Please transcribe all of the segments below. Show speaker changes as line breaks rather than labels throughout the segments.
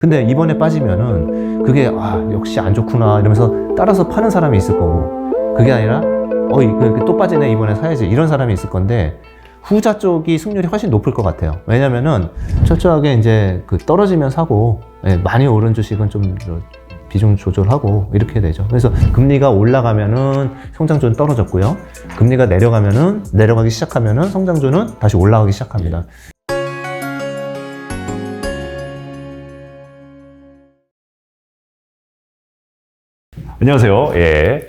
근데 이번에 빠지면은 그게 역시 안 좋구나 이러면서 따라서 파는 사람이 있을 거고, 그게 아니라 또 빠지네 이번에 사야지 이런 사람이 있을 건데, 후자 쪽이 승률이 훨씬 높을 것 같아요. 왜냐면은 철저하게 이제 떨어지면 사고, 많이 오른 주식은 좀 비중 조절하고 이렇게 되죠. 그래서 금리가 올라가면은 성장주는 떨어졌고요, 금리가 내려가기 시작하면은 성장주는 다시 올라가기 시작합니다.
안녕하세요.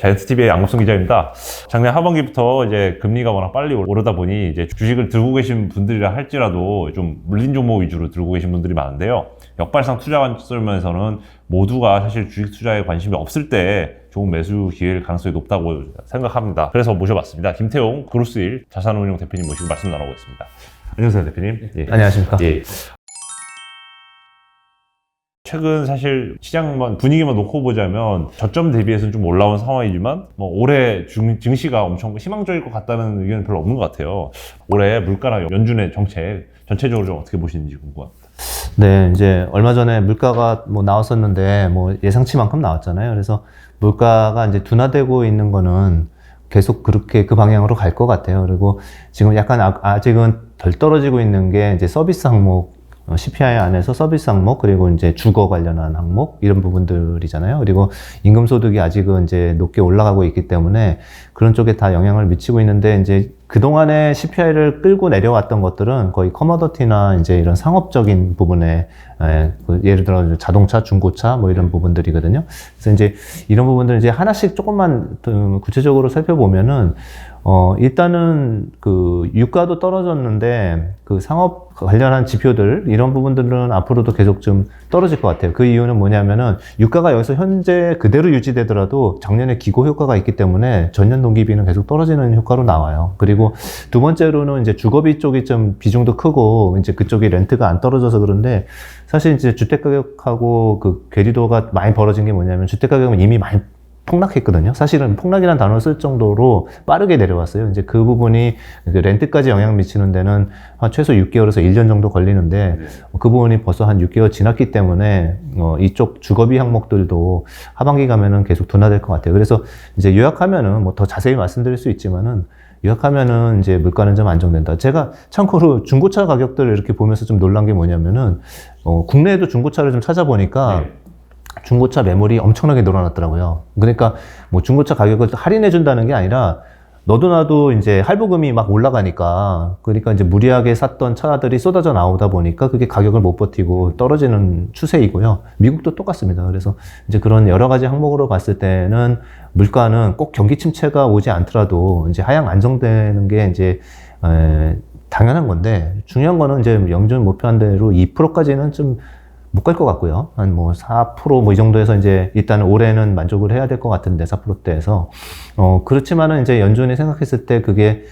자이언트TV의 양국순 기자입니다. 작년 하반기부터 이제 금리가 워낙 빨리 오르다 보니 이제 주식을 들고 계신 분들이라 할지라도 좀 물린 종목 위주로 들고 계신 분들이 많은데요. 역발상 투자 관점에서는 모두가 사실 주식 투자에 관심이 없을 때 좋은 매수 기회일 가능성이 높다고 생각합니다. 그래서 모셔봤습니다. 김태용 그로스1 자산운용 대표님 모시고 말씀 나눠보겠습니다. 안녕하세요, 대표님.
안녕하십니까.
최근 사실 시장만 분위기만 놓고 보자면 저점 대비해서는 좀 올라온 상황이지만 올해 증시가 엄청 희망적일 것 같다는 의견은 별로 없는 것 같아요. 올해 물가나 연준의 정책 전체적으로 좀 어떻게 보시는지 궁금합니다.
네, 이제 얼마 전에 물가가 나왔었는데 예상치만큼 나왔잖아요. 그래서 물가가 이제 둔화되고 있는 거는 계속 그렇게 그 방향으로 갈 것 같아요. 그리고 지금 약간 아직은 덜 떨어지고 있는 게 이제 서비스 항목, CPI 안에서 서비스 항목, 그리고 이제 주거 관련한 항목, 이런 부분들이잖아요. 그리고 임금소득이 아직은 이제 높게 올라가고 있기 때문에 그런 쪽에 다 영향을 미치고 있는데, 이제 그동안에 CPI를 끌고 내려왔던 것들은 거의 커머더티나 이제 이런 상업적인 부분에, 예를 들어 자동차, 중고차 이런 부분들이거든요. 그래서 이제 이런 부분들 이제 하나씩 조금만 구체적으로 살펴보면은, 일단은 유가도 떨어졌는데 상업 관련한 지표들, 이런 부분들은 앞으로도 계속 좀 떨어질 것 같아요. 그 이유는 뭐냐면은 유가가 여기서 현재 그대로 유지되더라도 작년에 기고 효과가 있기 때문에 전년 동기비는 계속 떨어지는 효과로 나와요. 그리고 두 번째로는 이제 주거비 쪽이 좀 비중도 크고, 이제 그쪽이 렌트가 안 떨어져서 그런데, 사실 이제 주택가격하고 괴리도가 많이 벌어진 게 뭐냐면, 주택가격은 이미 많이 폭락했거든요. 사실은 폭락이라는 단어를 쓸 정도로 빠르게 내려왔어요. 이제 그 부분이 렌트까지 영향 미치는 데는 한 최소 6개월에서 1년 정도 걸리는데, 그 부분이 벌써 한 6개월 지났기 때문에 이쪽 주거비 항목들도 하반기 가면은 계속 둔화될 것 같아요. 그래서 이제 요약하면은 더 자세히 말씀드릴 수 있지만은, 요약하면은 이제 물가는 좀 안정된다. 제가 참고로 중고차 가격들을 이렇게 보면서 좀 놀란 게 뭐냐면은, 국내에도 중고차를 좀 찾아보니까 중고차 매물이 엄청나게 늘어났더라고요. 그러니까 중고차 가격을 할인해 준다는 게 아니라, 너도 나도 이제 할부금이 막 올라가니까, 그러니까 이제 무리하게 샀던 차들이 쏟아져 나오다 보니까 그게 가격을 못 버티고 떨어지는 추세이고요. 미국도 똑같습니다. 그래서 이제 그런 여러 가지 항목으로 봤을 때는 물가는 꼭 경기 침체가 오지 않더라도 이제 하향 안정되는 게 이제 당연한 건데, 중요한 거는 이제 영준 목표한 대로 2%까지는 좀 못 갈 것 같고요. 한 4% 이 정도에서 이제 일단은 올해는 만족을 해야 될 것 같은데, 4%대에서. 그렇지만은 이제 연준이 생각했을 때 그게,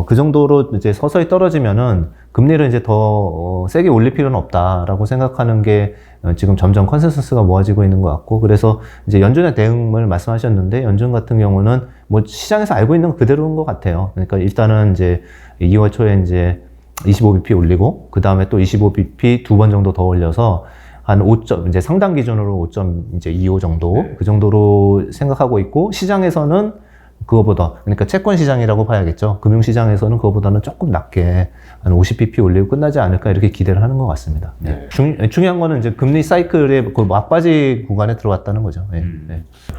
그 정도로 이제 서서히 떨어지면은 금리를 이제 더 세게 올릴 필요는 없다라고 생각하는 게 지금 점점 컨센서스가 모아지고 있는 것 같고, 그래서 이제 연준의 대응을 말씀하셨는데, 연준 같은 경우는 시장에서 알고 있는 거 그대로인 것 같아요. 그러니까 일단은 이제 2월 초에 이제 25bp 올리고, 그 다음에 또 25bp 2번 정도 더 올려서 한 5점, 이제 상당 기준으로 5.25 정도, 그 정도로 생각하고 있고, 시장에서는 그거보다, 그러니까 채권 시장이라고 봐야겠죠. 금융 시장에서는 그거보다는 조금 낮게 한 50bp 올리고 끝나지 않을까, 이렇게 기대를 하는 것 같습니다. 중요한 거는 이제 금리 사이클의 막바지 구간에 들어왔다는 거죠.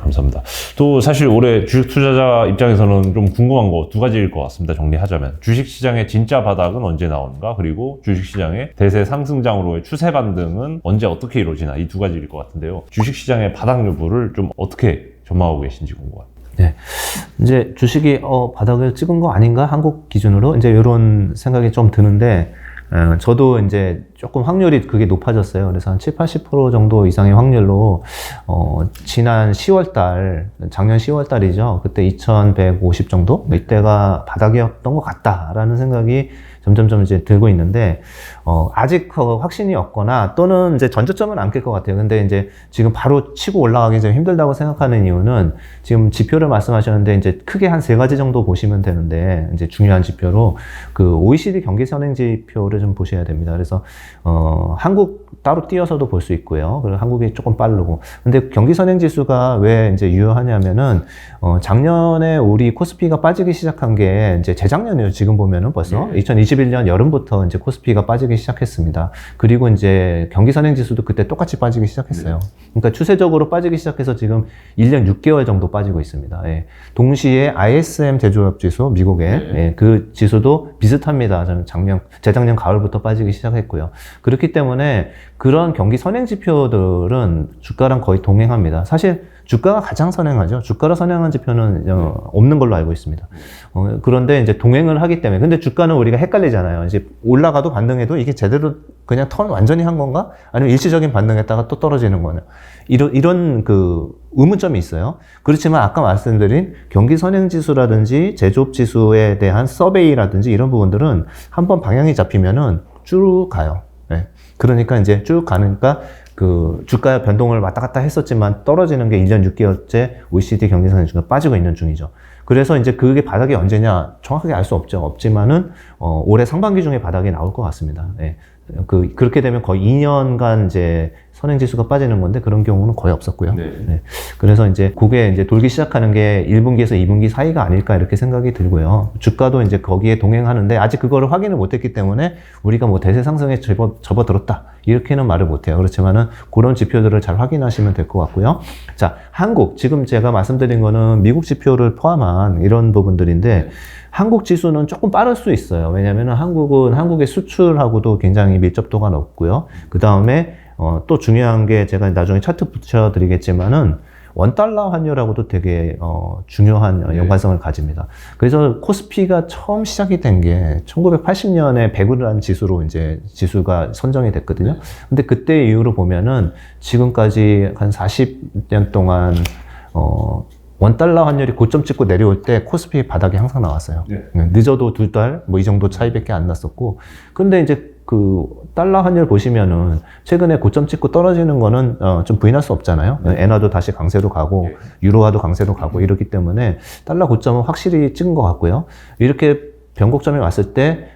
감사합니다. 또 사실 올해 주식 투자자 입장에서는 좀 궁금한 거 두 가지일 것 같습니다. 정리하자면, 주식 시장의 진짜 바닥은 언제 나오는가, 그리고 주식 시장의 대세 상승장으로의 추세 반등은 언제 어떻게 이루어지나, 이 두 가지일 것 같은데요. 주식 시장의 바닥 여부를 좀 어떻게 전망하고 계신지 궁금합니다.
네. 이제 주식이 바닥을 찍은 거 아닌가? 한국 기준으로 이제 이런 생각이 좀 드는데, 저도 이제 조금 확률이 그게 높아졌어요. 그래서 한 70-80% 정도 이상의 확률로, 지난 10월달, 작년 10월달이죠. 그때 2150 정도? 이때가 바닥이었던 것 같다라는 생각이 점점점 이제 들고 있는데, 아직 확신이 없거나 또는 이제 전저점은 안 깰 것 같아요. 근데 이제 지금 바로 치고 올라가기 좀 힘들다고 생각하는 이유는, 지금 지표를 말씀하셨는데 이제 크게 한 3가지 정도 보시면 되는데, 이제 중요한 지표로 OECD 경기 선행 지표를 좀 보셔야 됩니다. 그래서 한국 따로 띄어서도 볼 수 있고요. 그리고 한국이 조금 빠르고. 근데 경기 선행 지수가 왜 이제 유효하냐면은, 작년에 우리 코스피가 빠지기 시작한 게 이제 재작년이에요. 지금 보면은 벌써. 2021년 여름부터 이제 코스피가 빠지기 시작했습니다. 그리고 이제 경기 선행 지수도 그때 똑같이 빠지기 시작했어요. 그러니까 추세적으로 빠지기 시작해서 지금 1년 6개월 정도 빠지고 있습니다. 예. 동시에 ISM 제조업 지수, 미국의, 예, 그 지수도 비슷합니다. 저는 재작년 가을부터 빠지기 시작했고요. 그렇기 때문에 그런 경기 선행 지표들은 주가랑 거의 동행합니다. 사실 주가가 가장 선행하죠. 주가로 선행한 지표는 없는 걸로 알고 있습니다. 그런데 이제 동행을 하기 때문에. 근데 주가는 우리가 헷갈리잖아요. 이제 올라가도 반등해도 이게 제대로 그냥 턴 완전히 한 건가? 아니면 일시적인 반등했다가 또 떨어지는 거냐. 이런 그 의문점이 있어요. 그렇지만 아까 말씀드린 경기 선행 지수라든지 제조업 지수에 대한 서베이라든지 이런 부분들은 한번 방향이 잡히면은 쭉 가요. 네. 그러니까 이제 쭉 가니까 그 주가 변동을 왔다 갔다 했었지만 떨어지는 게 1년 6개월째 OECD 경기 선행 지수가 빠지고 있는 중이죠. 그래서 이제 그게 바닥이 언제냐 정확하게 알 수 없죠. 없지만은 올해 상반기 중에 바닥이 나올 것 같습니다. 네. 그렇게 되면 거의 2년간 이제 선행지수가 빠지는 건데 그런 경우는 거의 없었고요. 네. 그래서 이제 그게 이제 돌기 시작하는 게 1분기에서 2분기 사이가 아닐까 이렇게 생각이 들고요. 주가도 이제 거기에 동행하는데 아직 그거를 확인을 못했기 때문에 우리가 뭐 대세 상승에 접어들었다 이렇게는 말을 못해요. 그렇지만은 그런 지표들을 잘 확인하시면 될 것 같고요. 자, 한국 지금 제가 말씀드린 거는 미국 지표를 포함한 이런 부분들인데. 한국 지수는 조금 빠를 수 있어요. 왜냐면은 한국은 한국의 수출하고도 굉장히 밀접도가 높고요. 그 다음에, 또 중요한 게 제가 나중에 차트 붙여드리겠지만은 원달러 환율하고도 되게, 중요한 연관성을 가집니다. 그래서 코스피가 처음 시작이 된 게 1980년에 100이라는 지수로 이제 지수가 선정이 됐거든요. 근데 그때 이후로 보면은 지금까지 한 40년 동안, 원달러 환율이 고점 찍고 내려올 때 코스피 바닥이 항상 나왔어요. 늦어도 2달, 뭐 이 정도 차이밖에 안 났었고. 근데 이제 그 달러 환율 보시면은 최근에 고점 찍고 떨어지는 거는 좀 부인할 수 없잖아요. 엔화도 다시 강세로 가고, 유로화도 강세로 가고 이렇기 때문에 달러 고점은 확실히 찍은 것 같고요. 이렇게 변곡점이 왔을 때,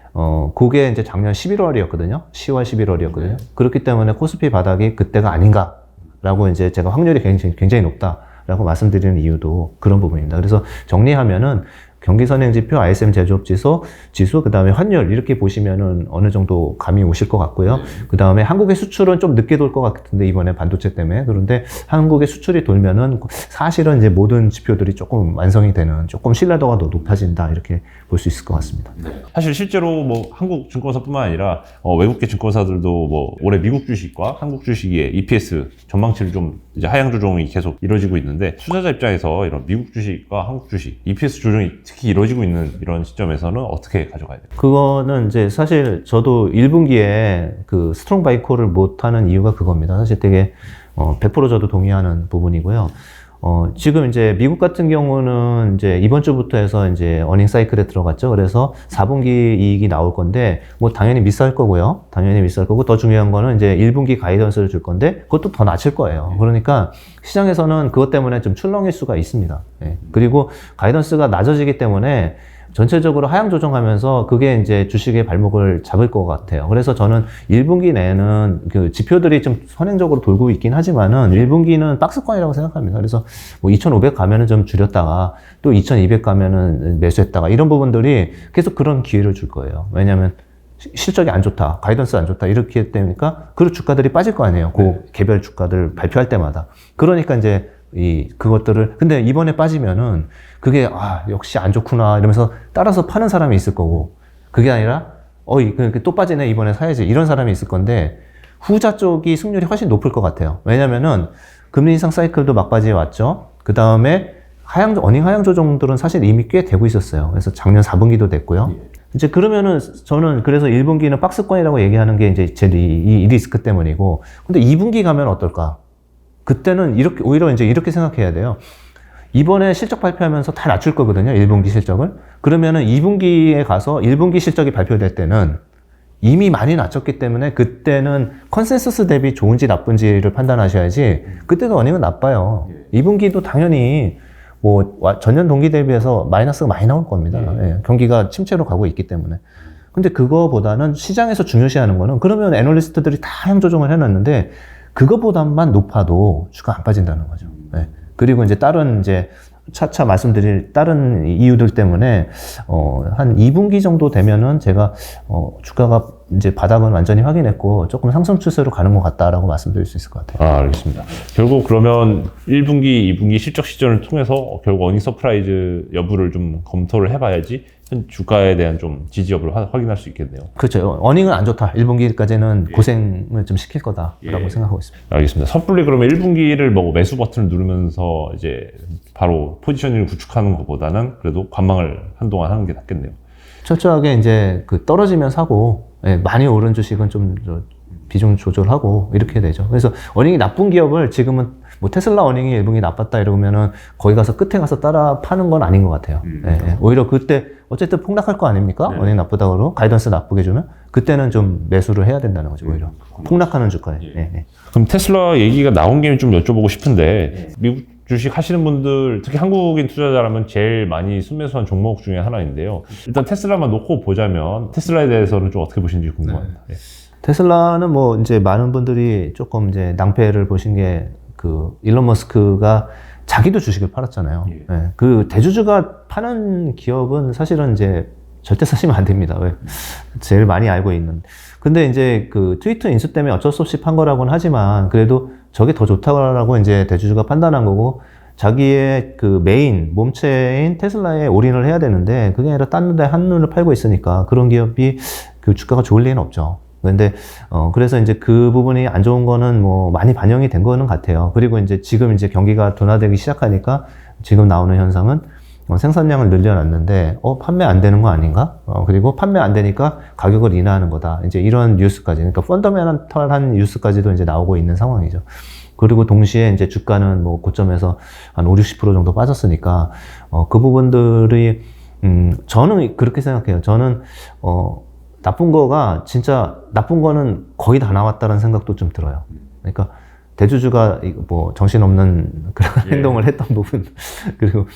그게 이제 작년 11월이었거든요. 10월, 11월이었거든요. 그렇기 때문에 코스피 바닥이 그때가 아닌가라고 이제 제가 확률이 굉장히 높다. 라고 말씀드리는 이유도 그런 부분입니다. 그래서 정리하면은 경기 선행 지표, ISM 제조업 지수, 그 다음에 환율 이렇게 보시면은 어느 정도 감이 오실 것 같고요. 그 다음에 한국의 수출은 좀 늦게 돌 것 같은데 이번에 반도체 때문에. 그런데 한국의 수출이 돌면은 사실은 이제 모든 지표들이 조금 완성이 되는 조금 신뢰도가 더 높아진다 이렇게 볼 수 있을 것 같습니다.
사실 실제로 뭐 한국 증권사뿐만 아니라 외국계 증권사들도 뭐 올해 미국 주식과 한국 주식의 EPS 전망치를 좀 이제 하향 조정이 계속 이루어지고 있는데 투자자 입장에서 이런 미국 주식과 한국 주식 EPS 조정이 특히 이루어지고 있는 이런 시점에서는 어떻게 가져가야 돼요?
그거는 이제 사실 저도 1분기에 그 스트롱 바이콜을 못하는 이유가 그겁니다. 사실 되게 100% 저도 동의하는 부분이고요. 지금 이제 미국 같은 경우는 이제 이번 주부터 해서 이제 어닝 사이클에 들어갔죠. 그래서 4분기 이익이 나올 건데, 뭐 당연히 미스할 거고요. 당연히 미스할 거고, 더 중요한 거는 이제 1분기 가이던스를 줄 건데, 그것도 더 낮출 거예요. 그러니까 시장에서는 그것 때문에 좀 출렁일 수가 있습니다. 예. 그리고 가이던스가 낮아지기 때문에 전체적으로 하향 조정하면서 그게 이제 주식의 발목을 잡을 것 같아요. 그래서 저는 1분기 내에는 그 지표들이 좀 선행적으로 돌고 있긴 하지만은 1분기는 박스권이라고 생각합니다. 그래서 뭐 2,500 가면은 좀 줄였다가 또 2,200 가면은 매수했다가 이런 부분들이 계속 그런 기회를 줄 거예요. 왜냐하면 실적이 안 좋다, 가이던스 안 좋다 이렇게 되니까 그 주가들이 빠질 거 아니에요. 그 개별 주가들 발표할 때마다. 그러니까 이제 그것들을 근데 이번에 빠지면은 그게 역시 안 좋구나 이러면서 따라서 파는 사람이 있을 거고 그게 아니라 또 빠지네 이번에 사야지 이런 사람이 있을 건데 후자 쪽이 승률이 훨씬 높을 것 같아요. 왜냐면은 금리 인상 사이클도 막바지에 왔죠. 그 다음에 어닝 하향 조정들은 사실 이미 꽤 되고 있었어요. 그래서 작년 4분기도 됐고요. 이제 그러면은 저는 그래서 1분기는 박스권이라고 얘기하는 게 이제 이 리스크 때문이고 근데 2분기 가면 어떨까? 그때는 오히려 이제 이렇게 생각해야 돼요. 이번에 실적 발표하면서 다 낮출 거거든요. 1분기 실적을. 그러면은 2분기에 가서 1분기 실적이 발표될 때는 이미 많이 낮췄기 때문에 그때는 컨센서스 대비 좋은지 나쁜지를 판단하셔야지 그때도 어닝은 나빠요. 2분기도 당연히 뭐 전년 동기 대비해서 마이너스가 많이 나올 겁니다. 예, 경기가 침체로 가고 있기 때문에. 근데 그거보다는 시장에서 중요시하는 거는 그러면 애널리스트들이 다 하향 조정을 해놨는데 그거보다만 높아도 주가 안 빠진다는 거죠. 네. 그리고 이제 다른 이제 차차 말씀드릴 다른 이유들 때문에 한 2분기 정도 되면은 제가 주가가 이제 바닥은 완전히 확인했고 조금 상승 추세로 가는 것 같다라고 말씀드릴 수 있을 것 같아요.
알겠습니다. 결국 그러면 1분기, 2분기 실적 시전을 통해서 결국 어닝 서프라이즈 여부를 좀 검토를 해봐야지 현 주가에 대한 좀 지지 여부를 확인할 수 있겠네요.
그렇죠. 어닝은 안 좋다. 1분기까지는 고생을 좀 시킬 거다라고 생각하고 있습니다.
알겠습니다. 섣불리 그러면 1분기를 뭐 매수 버튼을 누르면서 이제 바로 포지셔닝을 구축하는 것보다는 그래도 관망을 한동안 하는 게 낫겠네요.
철저하게 이제 그 떨어지면 사고, 예, 많이 오른 주식은 좀 비중 조절하고 이렇게 되죠. 그래서 어닝이 나쁜 기업을 지금은 뭐 테슬라 어닝이 1분기 나빴다 이러면은 거기 가서 끝에 가서 따라 파는 건 아닌 것 같아요. 예, 예. 오히려 그때 어쨌든 폭락할 거 아닙니까?
네.
어닝 나쁘다고 가이던스 나쁘게 주면 그때는 좀 매수를 해야 된다는 거죠. 오히려 폭락하는 주가에. 예, 예.
그럼 테슬라 얘기가 나온 김에 좀 여쭤보고 싶은데 미국 주식 하시는 분들, 특히 한국인 투자자라면 제일 많이 순매수한 종목 중에 하나인데요. 일단 테슬라만 놓고 보자면 테슬라에 대해서는 좀 어떻게 보시는지 궁금합니다. 네.
테슬라는 뭐 이제 많은 분들이 조금 이제 낭패를 보신 게 그 일론 머스크가 자기도 주식을 팔았잖아요.
예.
예. 그 대주주가 파는 기업은 사실은 이제 절대 사시면 안 됩니다. 왜? 제일 많이 알고 있는. 근데 이제 그 트위터 인수 때문에 어쩔 수 없이 판 거라고는 하지만 그래도 저게 더 좋다고 이제 대주주가 판단한 거고 자기의 그 메인 몸체인 테슬라에 올인을 해야 되는데 그게 아니라 딴 데 한눈을 팔고 있으니까 그런 기업이 그 주가가 좋을 리는 없죠. 근데 그래서 이제 그 부분이 안 좋은 거는 뭐 많이 반영이 된 거는 같아요. 그리고 이제 지금 이제 경기가 둔화되기 시작하니까 지금 나오는 현상은 생산량을 늘려놨는데 판매 안 되는 거 아닌가? 그리고 판매 안 되니까 가격을 인하하는 거다. 이제 이런 뉴스까지, 그러니까 펀더멘털한 뉴스까지도 이제 나오고 있는 상황이죠. 그리고 동시에 이제 주가는 뭐 고점에서 한 50, 60% 정도 빠졌으니까 그 부분들이 저는 그렇게 생각해요. 저는 나쁜 거가 진짜 나쁜 거는 거의 다 나왔다는 생각도 좀 들어요. 그러니까 대주주가 뭐 정신없는 그런 행동을 했던 부분 그리고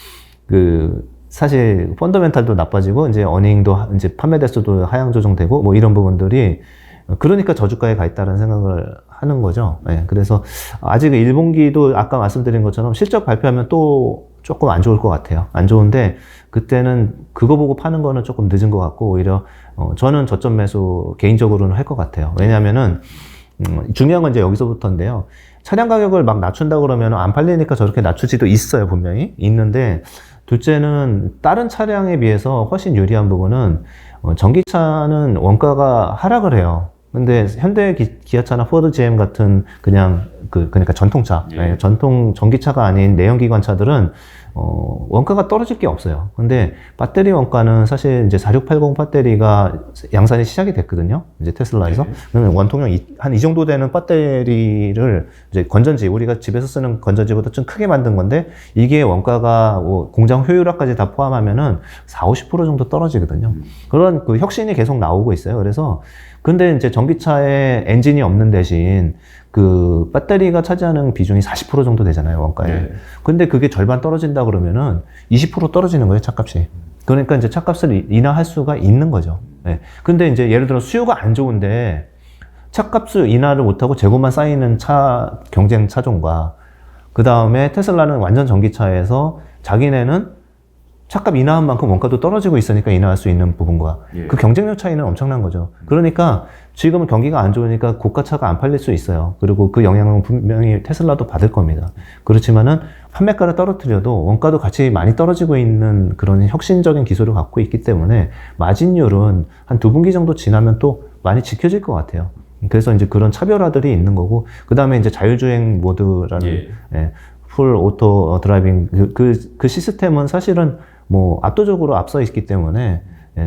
그 사실 펀더멘탈도 나빠지고 이제 어닝도 이제 판매 대수도 하향 조정되고 뭐 이런 부분들이 그러니까 저주가에 가 있다는 생각을 하는 거죠. 네, 그래서 아직 1분기도 아까 말씀드린 것처럼 실적 발표하면 또 조금 안 좋을 것 같아요. 안 좋은데 그때는 그거 보고 파는 거는 조금 늦은 것 같고 오히려 저는 저점 매수 개인적으로는 할 것 같아요. 왜냐하면은 중요한 건 이제 여기서부터인데요. 차량 가격을 막 낮춘다 그러면 안 팔리니까 저렇게 낮추지도 있어요. 분명히 있는데 둘째는 다른 차량에 비해서 훨씬 유리한 부분은 전기차는 원가가 하락을 해요. 근데 현대 기아차나 포드 GM 같은 그러니까 전통차, 네, 전통 전기차가 아닌 내연기관차들은 원가가 떨어질 게 없어요. 근데 배터리 원가는 사실 이제 4680 배터리가 양산이 시작이 됐거든요. 이제 테슬라에서. 그러면 원통형 한 이 정도 되는 배터리를 이제 건전지, 우리가 집에서 쓰는 건전지보다 좀 크게 만든 건데 이게 원가가 뭐 공장 효율화까지 다 포함하면은 40, 50% 정도 떨어지거든요. 그런 그 혁신이 계속 나오고 있어요. 그래서 근데 이제 전기차에 엔진이 없는 대신 그 배터리가 차지하는 비중이 40% 정도 되잖아요, 원가에. 네. 근데 그게 절반 떨어진다 그러면은 20% 떨어지는 거예요, 차값이. 그러니까 이제 차값을 인하할 수가 있는 거죠. 네. 근데 이제 예를 들어 수요가 안 좋은데 차값을 인하를 못하고 재고만 쌓이는 경쟁 차종과 그 다음에 테슬라는 완전 전기차에서 자기네는 차값 인하한 만큼 원가도 떨어지고 있으니까 인하할 수 있는 부분과 그 경쟁력 차이는 엄청난 거죠. 그러니까 지금은 경기가 안 좋으니까 고가차가 안 팔릴 수 있어요. 그리고 그 영향은 분명히 테슬라도 받을 겁니다. 그렇지만은 판매가를 떨어뜨려도 원가도 같이 많이 떨어지고 있는 그런 혁신적인 기술을 갖고 있기 때문에 마진율은 한 2분기 정도 지나면 또 많이 지켜질 것 같아요. 그래서 이제 그런 차별화들이 있는 거고, 그 다음에 이제 자율주행 모드라는 풀 오토 드라이빙 그 시스템은 사실은 뭐 압도적으로 앞서 있기 때문에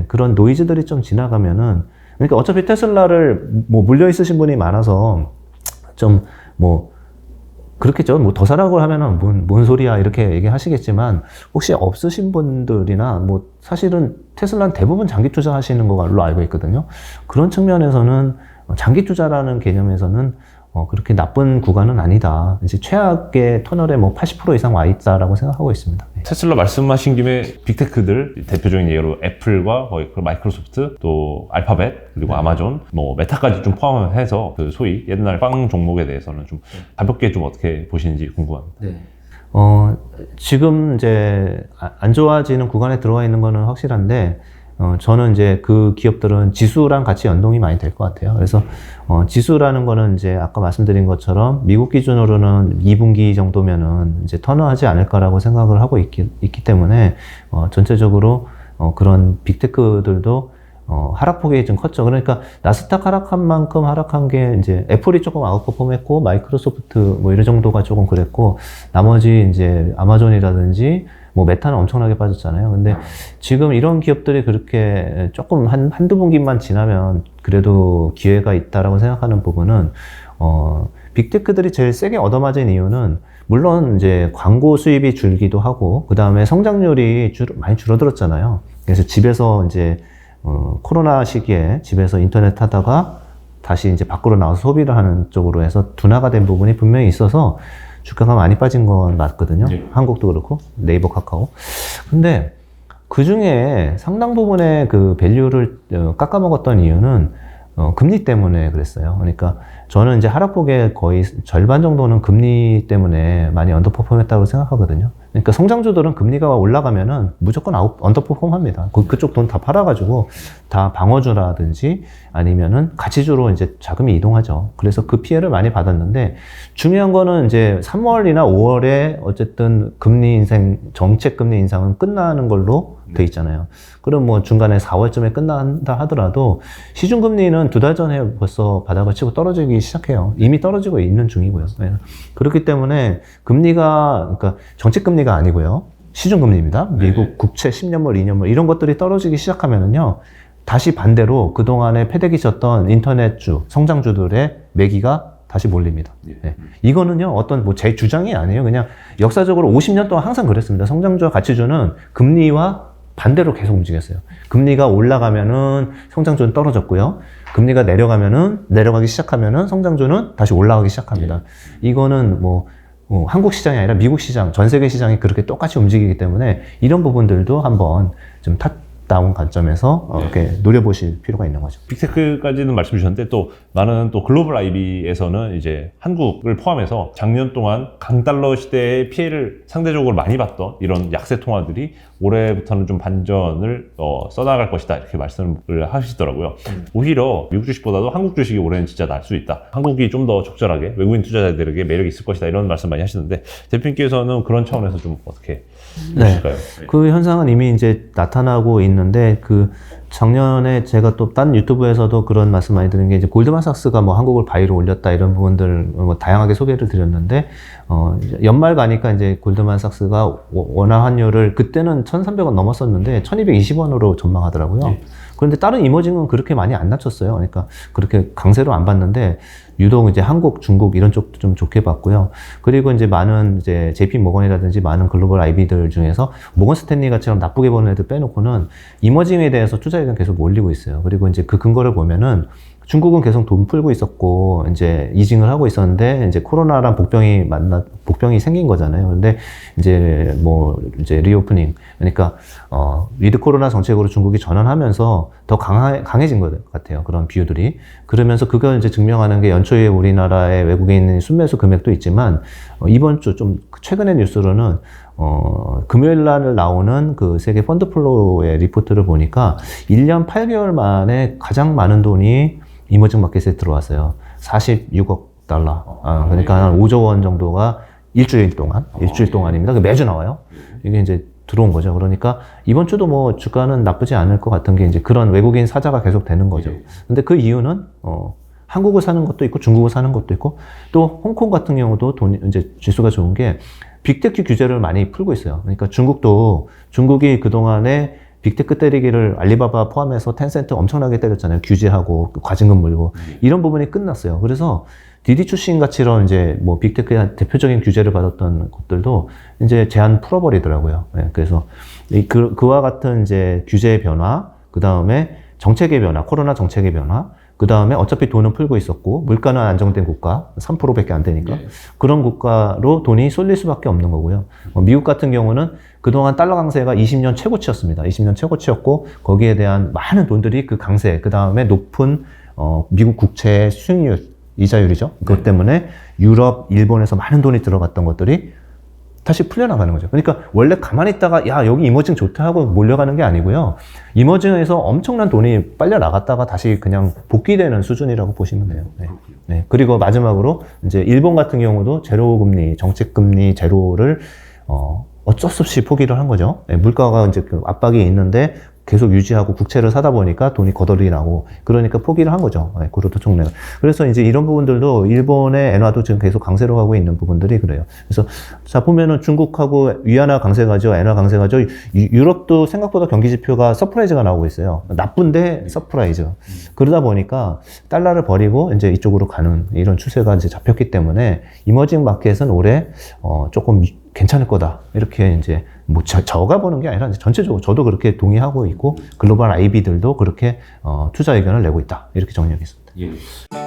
그런 노이즈들이 좀 지나가면은, 그러니까 어차피 테슬라를 뭐 물려 있으신 분이 많아서 좀 뭐 그렇겠죠. 뭐 더 사라고 하면은 뭔 소리야 이렇게 얘기하시겠지만, 혹시 없으신 분들이나 뭐 사실은 테슬라는 대부분 장기 투자하시는 걸로 알고 있거든요. 그런 측면에서는 장기 투자라는 개념에서는 그렇게 나쁜 구간은 아니다. 이제 최악의 터널에 뭐 80% 이상 와 있다라고 생각하고 있습니다. 네.
테슬라 말씀하신 김에 빅테크들 대표적인 예로 애플과 거의 마이크로소프트 또 알파벳 그리고 아마존 뭐 메타까지 좀 포함해서 그 소위 옛날 빵 종목에 대해서는 좀 가볍게 좀 어떻게 보시는지 궁금합니다.
네. 지금 이제 안 좋아지는 구간에 들어가 있는 거는 확실한데, 저는 이제 그 기업들은 지수랑 같이 연동이 많이 될 것 같아요. 그래서, 지수라는 거는 이제 아까 말씀드린 것처럼 미국 기준으로는 2분기 정도면은 이제 턴어하지 않을까라고 생각을 하고 있기 때문에, 전체적으로, 그런 빅테크들도 하락폭이 좀 컸죠. 그러니까 나스닥 하락한 만큼 하락한 게 이제 애플이 조금 아웃퍼폼했고 마이크로소프트 뭐 이런 정도가 조금 그랬고 나머지 이제 아마존이라든지 뭐 메타는 엄청나게 빠졌잖아요. 근데 지금 이런 기업들이 그렇게 조금 한두 분기만 지나면 그래도 기회가 있다라고 생각하는 부분은 빅테크들이 제일 세게 얻어맞은 이유는 물론 이제 광고 수입이 줄기도 하고 그 다음에 성장률이 많이 줄어들었잖아요. 그래서 집에서 이제 코로나 시기에 집에서 인터넷 하다가 다시 이제 밖으로 나와서 소비를 하는 쪽으로 해서 둔화가 된 부분이 분명히 있어서 주가가 많이 빠진 건 맞거든요.
네.
한국도 그렇고 네이버, 카카오. 근데 그 중에 상당 부분의 그 밸류를 깎아먹었던 이유는 금리 때문에 그랬어요. 그러니까 저는 이제 하락폭의 거의 절반 정도는 금리 때문에 많이 언더퍼폼했다고 생각하거든요. 그러니까 성장주들은 금리가 올라가면은 무조건 언더퍼폼 합니다. 그쪽 돈 다 팔아가지고 다 방어주라든지 아니면은 가치주로 이제 자금이 이동하죠. 그래서 그 피해를 많이 받았는데 중요한 거는 이제 3월이나 5월에 어쨌든 금리 인상, 정책 금리 인상은 끝나는 걸로 돼 있잖아요. 그럼 뭐 중간에 4월쯤에 끝난다 하더라도 시중금리는 2달 전에 벌써 바닥을 치고 떨어지기 시작해요. 이미 떨어지고 있는 중이고요. 그렇기 때문에 금리가, 그러니까 정책금리가 아니고요. 시중금리입니다. 미국 국채 10년물, 2년물 이런 것들이 떨어지기 시작하면은요. 다시 반대로 그동안에 패대기 쳤던 인터넷주, 성장주들의 매기가 다시 몰립니다. 네. 이거는요, 어떤 뭐 제 주장이 아니에요. 그냥 역사적으로 50년 동안 항상 그랬습니다. 성장주와 가치주는 금리와 반대로 계속 움직였어요. 금리가 올라가면은 성장주는 떨어졌고요. 금리가 내려가기 시작하면은 성장주는 다시 올라가기 시작합니다. 이거는 뭐 한국 시장이 아니라 미국 시장, 전 세계 시장이 그렇게 똑같이 움직이기 때문에 이런 부분들도 한번 좀 탑다운 관점에서 이렇게 노려보실 필요가 있는 거죠.
빅테크까지는 말씀 주셨는데 또 나는 또 글로벌 IB에서는 이제 한국을 포함해서 작년 동안 강달러 시대의 피해를 상대적으로 많이 봤던 이런 약세 통화들이 올해부터는 좀 반전을 써나갈 것이다 이렇게 말씀을 하시더라고요. 오히려 미국 주식보다도 한국 주식이 올해는 진짜 날 수 있다. 한국이 좀 더 적절하게 외국인 투자자들에게 매력이 있을 것이다 이런 말씀 많이 하시는데 대표님께서는 그런 차원에서 좀 어떻게 보실까요? 네.
그 현상은 이미 이제 나타나고 있는데 그 작년에 제가 또 딴 유튜브에서도 그런 말씀 많이 드린 게 이제 골드만삭스가 뭐 한국을 바이로 올렸다 이런 부분들 뭐 다양하게 소개를 드렸는데 연말 가니까 이제 골드만삭스가 원화 환율을 그때는 1,300원 넘었었는데 1,220원으로 전망하더라고요. 네. 그런데 다른 이머징은 그렇게 많이 안 낮췄어요. 그러니까 그렇게 강세로 안 봤는데 유독 이제 한국, 중국 이런 쪽도 좀 좋게 봤고요. 그리고 이제 많은 이제 JP 모건이라든지 많은 글로벌 IB들 중에서 모건 스탠리 같이처럼 나쁘게 보는 애들 빼놓고는 이머징에 대해서 투자 의견 계속 몰리고 있어요. 그리고 이제 그 근거를 보면은 중국은 계속 돈 풀고 있었고 이제 이징을 하고 있었는데 이제 코로나랑 복병이 생긴 거잖아요. 근데 이제 이제 리오프닝 그러니까 위드 코로나 정책으로 중국이 전환하면서 더 강해진 것 같아요. 그런 비유들이. 그러면서 그걸 이제 증명하는 게 연초에 우리나라의 외국인 순매수 금액도 있지만 이번 주 좀 최근의 뉴스로는 금요일 날 나오는 그 세계 펀드 플로우의 리포트를 보니까 1년 8개월 만에 가장 많은 돈이 이머징 마켓에 들어왔어요. 46억 달러. 그러니까 한 5조 원 정도가 일주일 동안입니다. 매주 나와요. 이게 이제 들어온 거죠. 그러니까 이번 주도 뭐 주가는 나쁘지 않을 것 같은 게 이제 그런 외국인 사자가 계속 되는 거죠. 근데 그 이유는 한국을 사는 것도 있고 중국을 사는 것도 있고 또 홍콩 같은 경우도 이제 지수가 좋은 게 빅테크 규제를 많이 풀고 있어요. 그러니까 중국이 그동안에 빅테크 때리기를 알리바바 포함해서 텐센트 엄청나게 때렸잖아요. 규제하고 과징금 물고 이런 부분이 끝났어요. 그래서 디디 출신 같이런 이제 뭐 빅테크의 대표적인 규제를 받았던 곳들도 이제 제한 풀어버리더라고요. 그래서 그와 같은 이제 규제의 변화, 그 다음에 정책의 변화, 코로나 정책의 변화, 그 다음에 어차피 돈은 풀고 있었고 물가는 안정된 국가 3%밖에 안 되니까 그런 국가로 돈이 쏠릴 수밖에 없는 거고요. 미국 같은 경우는 그동안 달러 강세가 20년 최고치였습니다. 20년 최고치였고 거기에 대한 많은 돈들이 그 강세, 그 다음에 높은 미국 국채 수익률, 이자율이죠. 그것 때문에 유럽, 일본에서 많은 돈이 들어갔던 것들이 다시 풀려나가는 거죠. 그러니까 원래 가만히 있다가 야 여기 이머징 좋다 하고 몰려가는 게 아니고요. 이머징에서 엄청난 돈이 빨려 나갔다가 다시 그냥 복귀되는 수준이라고 보시면 돼요. 네. 네. 그리고 마지막으로 이제 일본 같은 경우도 제로 금리, 정책 금리 제로를 어쩔 수 없이 포기를 한 거죠. 네. 물가가 이제 그 압박이 있는데 계속 유지하고 국채를 사다 보니까 돈이 거덜이 나고 그러니까 포기를 한 거죠. 네, 구로토 총리가. 그래서 이제 이런 부분들도 일본의 엔화도 지금 계속 강세로 가고 있는 부분들이 그래요. 그래서 자 보면은 중국하고 위안화 강세가죠, 엔화 강세가죠. 유럽도 생각보다 경기 지표가 서프라이즈가 나오고 있어요. 나쁜데 서프라이즈. 그러다 보니까 달러를 버리고 이제 이쪽으로 가는 이런 추세가 이제 잡혔기 때문에 이머징 마켓은 올해 조금 괜찮을 거다. 이렇게 이제 뭐 저가 보는 게 아니라 전체적으로 저도 그렇게 동의하고 있고 글로벌 IB들도 그렇게 투자 의견을 내고 있다. 이렇게 정리하겠습니다.
예.